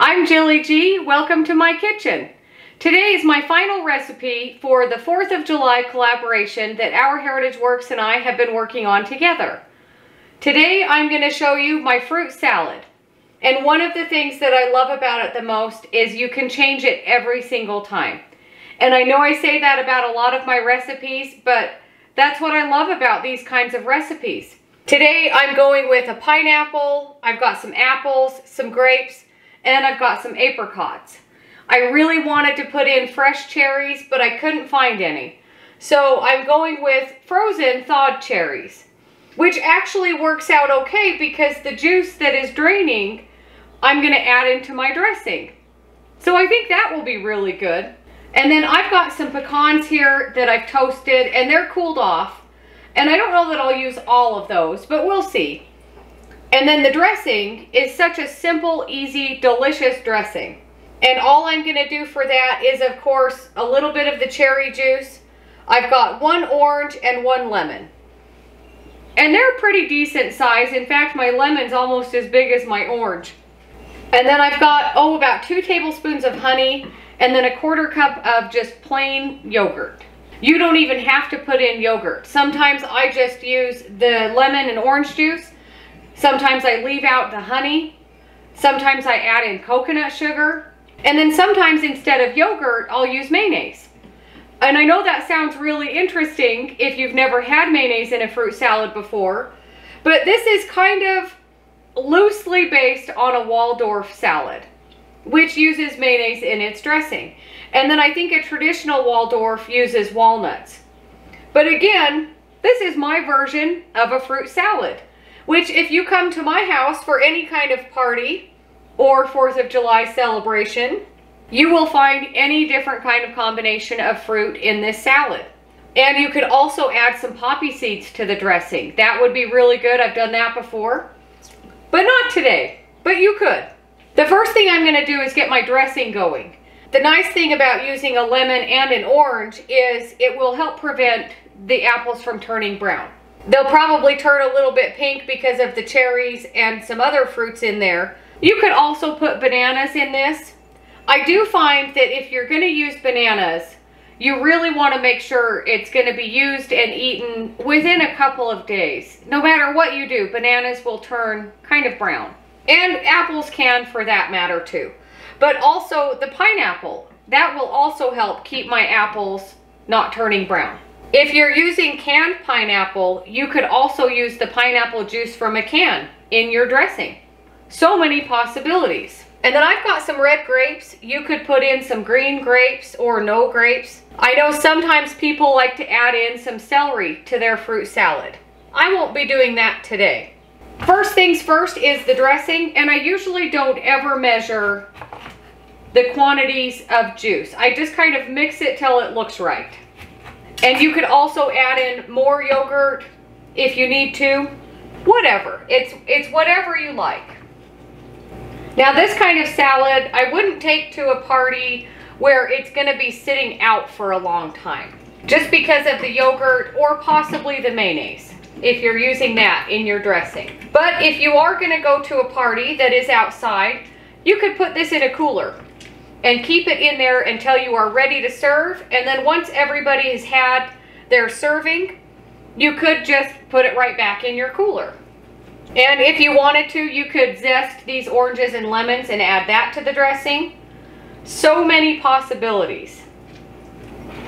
I'm Jilly G. Welcome to my kitchen. Today is my final recipe for the 4th of July collaboration that Our Heritage Works and I have been working on together. Today I'm going to show you my fruit salad. And one of the things that I love about it the most is you can change it every single time. And I know I say that about a lot of my recipes, but that's what I love about these kinds of recipes. Today I'm going with a pineapple, I've got some apples, some grapes, and I've got some apricots. I really wanted to put in fresh cherries, but I couldn't find any. So I'm going with frozen thawed cherries, which actually works out okay because the juice that is draining, I'm going to add into my dressing. So I think that will be really good. And then I've got some pecans here that I've toasted and they're cooled off. And I don't know that I'll use all of those, but we'll see. And then the dressing is such a simple, easy, delicious dressing. And all I'm going to do for that is, of course, a little bit of the cherry juice. I've got 1 orange and 1 lemon. And they're pretty decent size. In fact, my lemon's almost as big as my orange. And then I've got, about 2 tablespoons of honey and then a 1/4 cup of just plain yogurt. You don't even have to put in yogurt. Sometimes I just use the lemon and orange juice. Sometimes I leave out the honey. Sometimes I add in coconut sugar. And then sometimes instead of yogurt, I'll use mayonnaise. And I know that sounds really interesting if you've never had mayonnaise in a fruit salad before, but this is kind of loosely based on a Waldorf salad, which uses mayonnaise in its dressing. And then I think a traditional Waldorf uses walnuts. But again, this is my version of a fruit salad, which if you come to my house for any kind of party or 4th of July celebration, you will find any different kind of combination of fruit in this salad. And you could also add some poppy seeds to the dressing. That would be really good. I've done that before, but not today, but you could. The first thing I'm going to do is get my dressing going. The nice thing about using a lemon and an orange is it will help prevent the apples from turning brown. They'll probably turn a little bit pink because of the cherries and some other fruits in there. You could also put bananas in this. I do find that if you're going to use bananas, you really want to make sure it's going to be used and eaten within a couple of days. No matter what you do, bananas will turn kind of brown. And apples can for that matter too. But also the pineapple, that will also help keep my apples not turning brown. If you're using canned pineapple, you could also use the pineapple juice from a can in your dressing. So many possibilities. And then I've got some red grapes. You could put in some green grapes or no grapes. I know sometimes people like to add in some celery to their fruit salad. I won't be doing that today. First things first is the dressing, and I usually don't ever measure the quantities of juice. I just kind of mix it till it looks right. And you could also add in more yogurt if you need to. Whatever. It's whatever you like. Now this kind of salad, I wouldn't take to a party where it's going to be sitting out for a long time. Just because of the yogurt or possibly the mayonnaise, if you're using that in your dressing. But if you are going to go to a party that is outside, you could put this in a cooler and keep it in there until you are ready to serve. And then once everybody has had their serving, you could just put it right back in your cooler. And if you wanted to, you could zest these oranges and lemons and add that to the dressing. So many possibilities.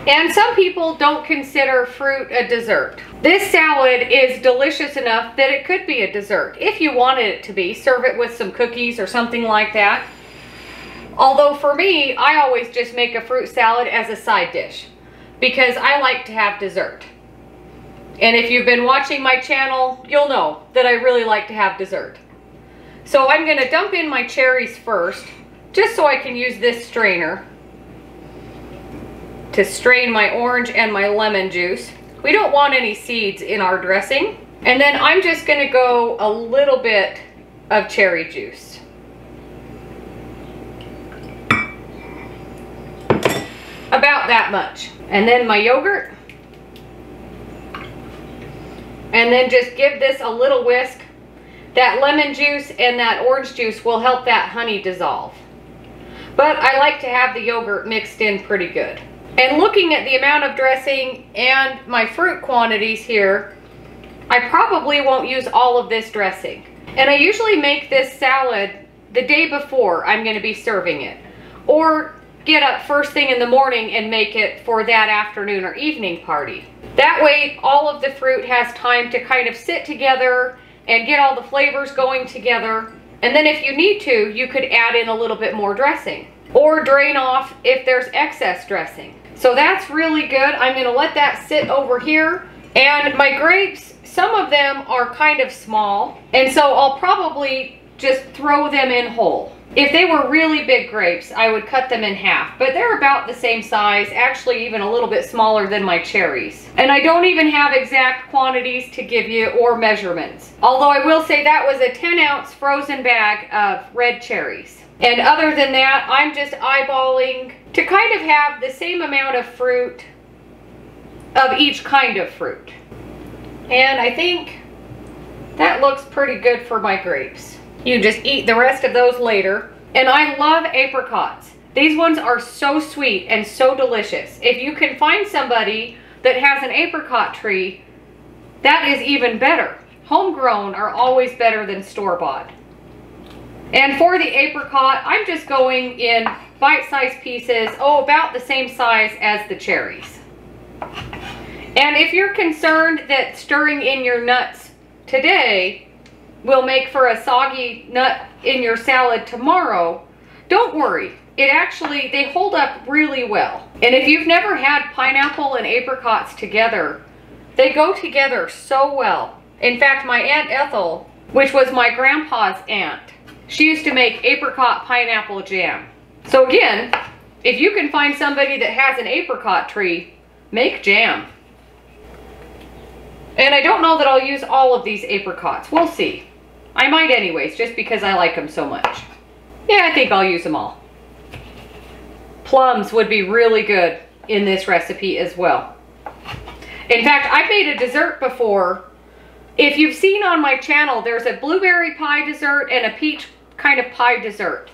And some people don't consider fruit a dessert. This salad is delicious enough that it could be a dessert. If you wanted it to be, serve it with some cookies or something like that. Although for me, I always just make a fruit salad as a side dish because I like to have dessert. And if you've been watching my channel, you'll know that I really like to have dessert. So I'm going to dump in my cherries first, just so I can use this strainer to strain my orange and my lemon juice. We don't want any seeds in our dressing. And then I'm just going to go a little bit of cherry juice. About that much. And then my yogurt. And then just give this a little whisk. That lemon juice and that orange juice will help that honey dissolve. but I like to have the yogurt mixed in pretty good. And looking at the amount of dressing and my fruit quantities here, I probably won't use all of this dressing. And I usually make this salad the day before I'm going to be serving it, or get up first thing in the morning and make it for that afternoon or evening party. That way all of the fruit has time to kind of sit together and get all the flavors going together. And then if you need to, you could add in a little bit more dressing or drain off if there's excess dressing. So that's really good. I'm going to let that sit over here. And my grapes, some of them are kind of small, and so I'll probably just throw them in whole. If they were really big grapes, I would cut them in half, but they're about the same size, actually even a little bit smaller than my cherries. And I don't even have exact quantities to give you or measurements. Although I will say that was a 10-ounce frozen bag of red cherries. And other than that, I'm just eyeballing to kind of have the same amount of fruit of each kind of fruit. And I think that looks pretty good for my grapes. You just eat the rest of those later. And I love apricots. These ones are so sweet and so delicious. If you can find somebody that has an apricot tree, that is even better. Homegrown are always better than store-bought. And for the apricot, I'm just going in bite-sized pieces, about the same size as the cherries. And if you're concerned that stirring in your nuts today will make for a soggy nut in your salad tomorrow, don't worry. They hold up really well. And if you've never had pineapple and apricots together, they go together so well. In fact, my Aunt Ethel, which was my grandpa's aunt, she used to make apricot pineapple jam. So again, if you can find somebody that has an apricot tree, make jam. And I don't know that I'll use all of these apricots. We'll see. I might anyways, just because I like them so much. Yeah, I think I'll use them all. Plums would be really good in this recipe as well. In fact, I've made a dessert before. If you've seen on my channel, there's a blueberry pie dessert and a peach kind of pie dessert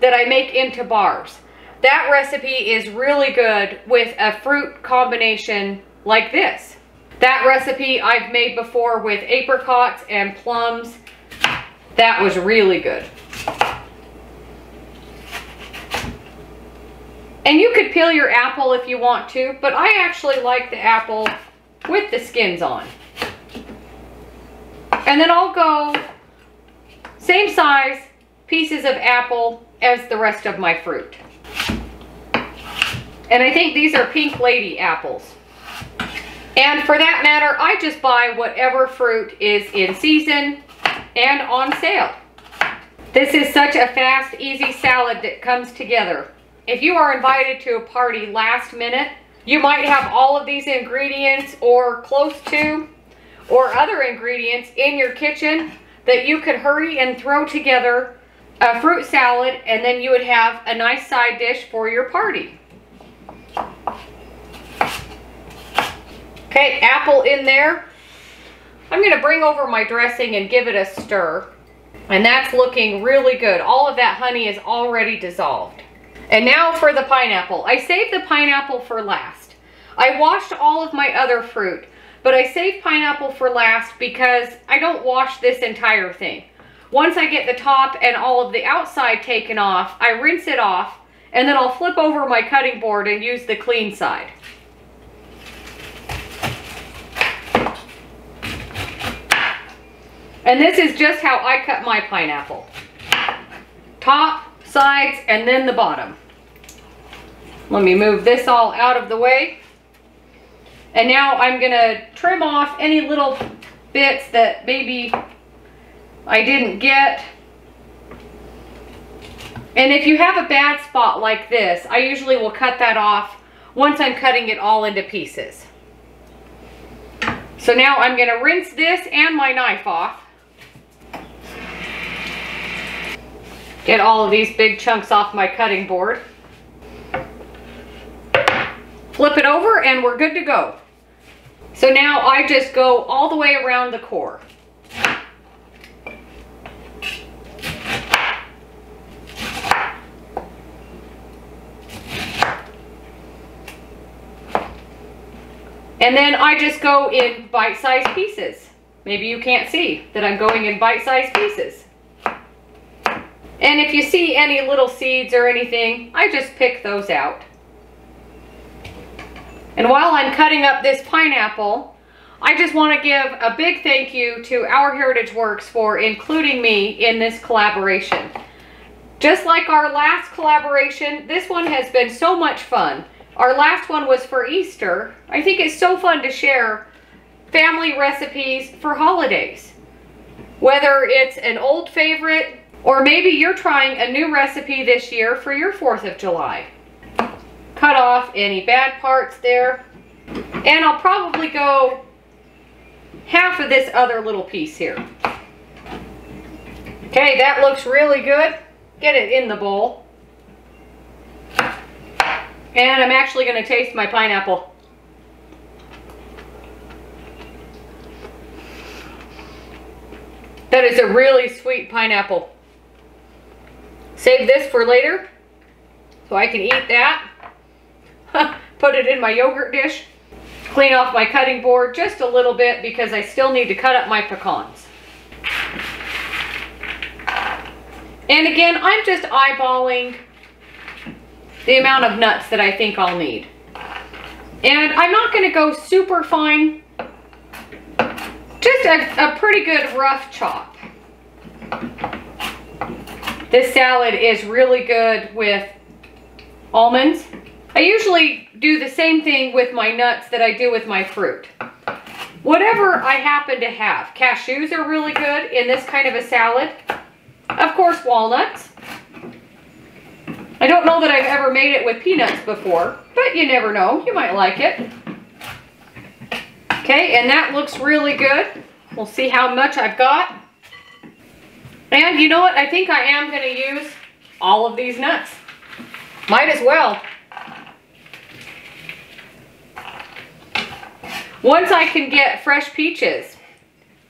that I make into bars. That recipe is really good with a fruit combination like this. That recipe I've made before with apricots and plums. That was really good. And you could peel your apple if you want to, but I actually like the apple with the skins on. And then I'll go same size pieces of apple as the rest of my fruit. And I think these are Pink Lady apples. And for that matter, I just buy whatever fruit is in season and on sale. This is such a fast, easy salad that comes together. If you are invited to a party last minute, you might have all of these ingredients or close to, or other ingredients in your kitchen that you could hurry and throw together a fruit salad, and then you would have a nice side dish for your party. Okay, apple in there. I'm going to bring over my dressing and give it a stir. And that's looking really good. All of that honey is already dissolved. And now for the pineapple. I saved the pineapple for last. I washed all of my other fruit, but I saved pineapple for last because I don't wash this entire thing. Once I get the top and all of the outside taken off, I rinse it off, and then I'll flip over my cutting board and use the clean side. And this is just how I cut my pineapple. Top, sides, and then the bottom. Let me move this all out of the way. And now I'm gonna trim off any little bits that maybe I didn't get. And if you have a bad spot like this, I usually will cut that off once I'm cutting it all into pieces. So now I'm gonna rinse this and my knife off. Get all of these big chunks off my cutting board. Flip it over and we're good to go. So now I just go all the way around the core. And then I just go in bite-sized pieces. Maybe you can't see that I'm going in bite-sized pieces. And if you see any little seeds or anything, I just pick those out. And while I'm cutting up this pineapple, I just want to give a big thank you to Our Heritage Works for including me in this collaboration. Just like our last collaboration, this one has been so much fun. Our last one was for Easter. I think it's so fun to share family recipes for holidays. Whether it's an old favorite, or maybe you're trying a new recipe this year for your 4th of July. Cut off any bad parts there. And I'll probably go half of this other little piece here. Okay, that looks really good. Get it in the bowl. And I'm actually going to taste my pineapple. That is a really sweet pineapple. Save this for later so I can eat that. Put it in my yogurt dish. Clean off my cutting board just a little bit because I still need to cut up my pecans. And again, I'm just eyeballing the amount of nuts that I think I'll need. And I'm not going to go super fine. Just a pretty good rough chop. This salad is really good with almonds. I usually do the same thing with my nuts that I do with my fruit. Whatever I happen to have. Cashews are really good in this kind of a salad. Of course, walnuts. I don't know that I've ever made it with peanuts before, but you never know. You might like it. Okay, and that looks really good. We'll see how much I've got. And you know what? I think I am going to use all of these nuts. Might as well. Once I can get fresh peaches,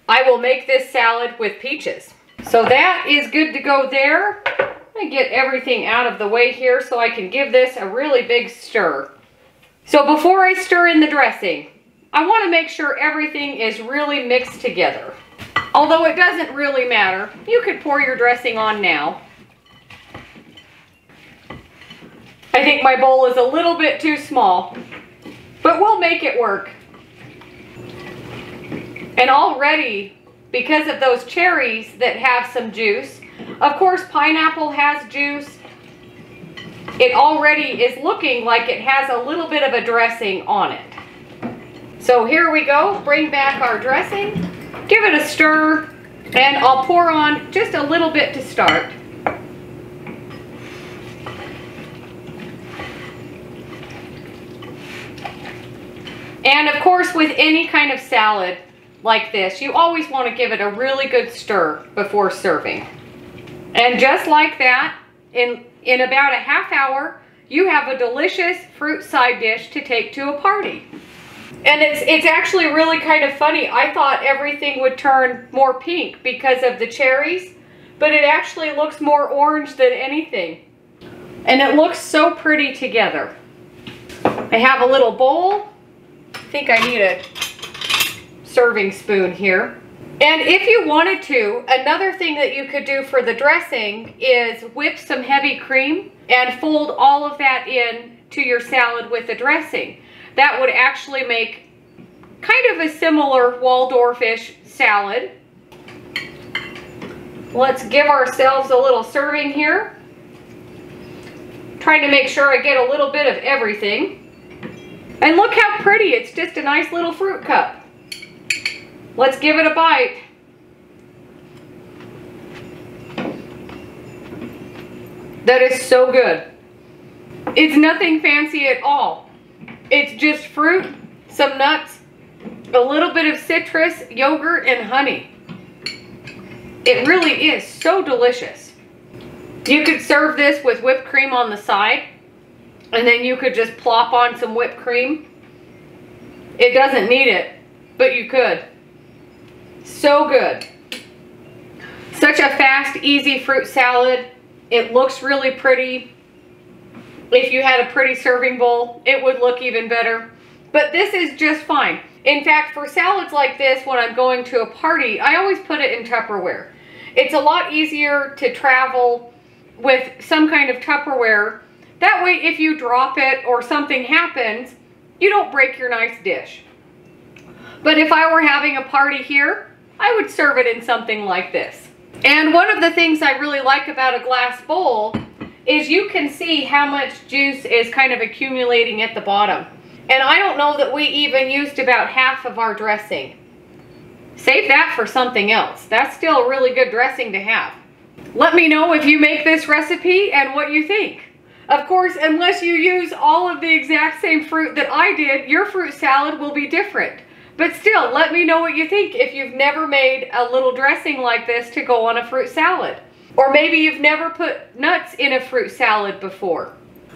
I will make this salad with peaches. So that is good to go there. I get everything out of the way here so I can give this a really big stir. So before I stir in the dressing, I want to make sure everything is really mixed together. Although it doesn't really matter, you could pour your dressing on now. I think my bowl is a little bit too small, but we'll make it work. And already, because of those cherries that have some juice, of course pineapple has juice, it already is looking like it has a little bit of a dressing on it. So here we go, bring back our dressing, give it a stir, and I'll pour on just a little bit to start. And of course, with any kind of salad like this, you always want to give it a really good stir before serving. And just like that, in about a half hour, you have a delicious fruit side dish to take to a party. And it's actually really kind of funny. I thought everything would turn more pink because of the cherries, but it actually looks more orange than anything. And it looks so pretty together. I have a little bowl. I think I need a serving spoon here. And if you wanted to, another thing that you could do for the dressing is whip some heavy cream and fold all of that in to your salad with the dressing. That would actually make kind of a similar Waldorfish salad. Let's give ourselves a little serving here. Trying to make sure I get a little bit of everything. And look how pretty, it's just a nice little fruit cup. Let's give it a bite. That is so good. It's nothing fancy at all. It's just fruit, some nuts, a little bit of citrus, yogurt, and honey. It really is so delicious. You could serve this with whipped cream on the side, and then you could just plop on some whipped cream. It doesn't need it, but you could. So good. Such a fast, easy fruit salad. It looks really pretty. If you had a pretty serving bowl, it would look even better. but this is just fine. In fact, for salads like this, when I'm going to a party, I always put it in Tupperware. It's a lot easier to travel with some kind of Tupperware. That way, if you drop it or something happens, you don't break your nice dish. But if I were having a party here, I would serve it in something like this. And one of the things I really like about a glass bowl is you can see how much juice is kind of accumulating at the bottom. And I don't know that we even used about half of our dressing. Save that for something else. That's still a really good dressing to have. Let me know if you make this recipe and what you think. Of course, unless you use all of the exact same fruit that I did, your fruit salad will be different. But still, let me know what you think if you've never made a little dressing like this to go on a fruit salad. Or maybe you've never put nuts in a fruit salad before.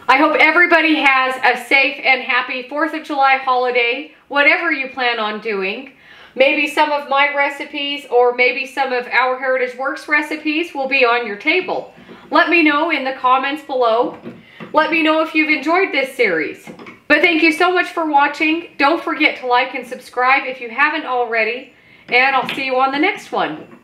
I hope everybody has a safe and happy 4th of July holiday, whatever you plan on doing. Maybe some of my recipes or maybe some of Our Heritage Works recipes will be on your table. Let me know in the comments below. Let me know if you've enjoyed this series. But thank you so much for watching. Don't forget to like and subscribe if you haven't already. And I'll see you on the next one.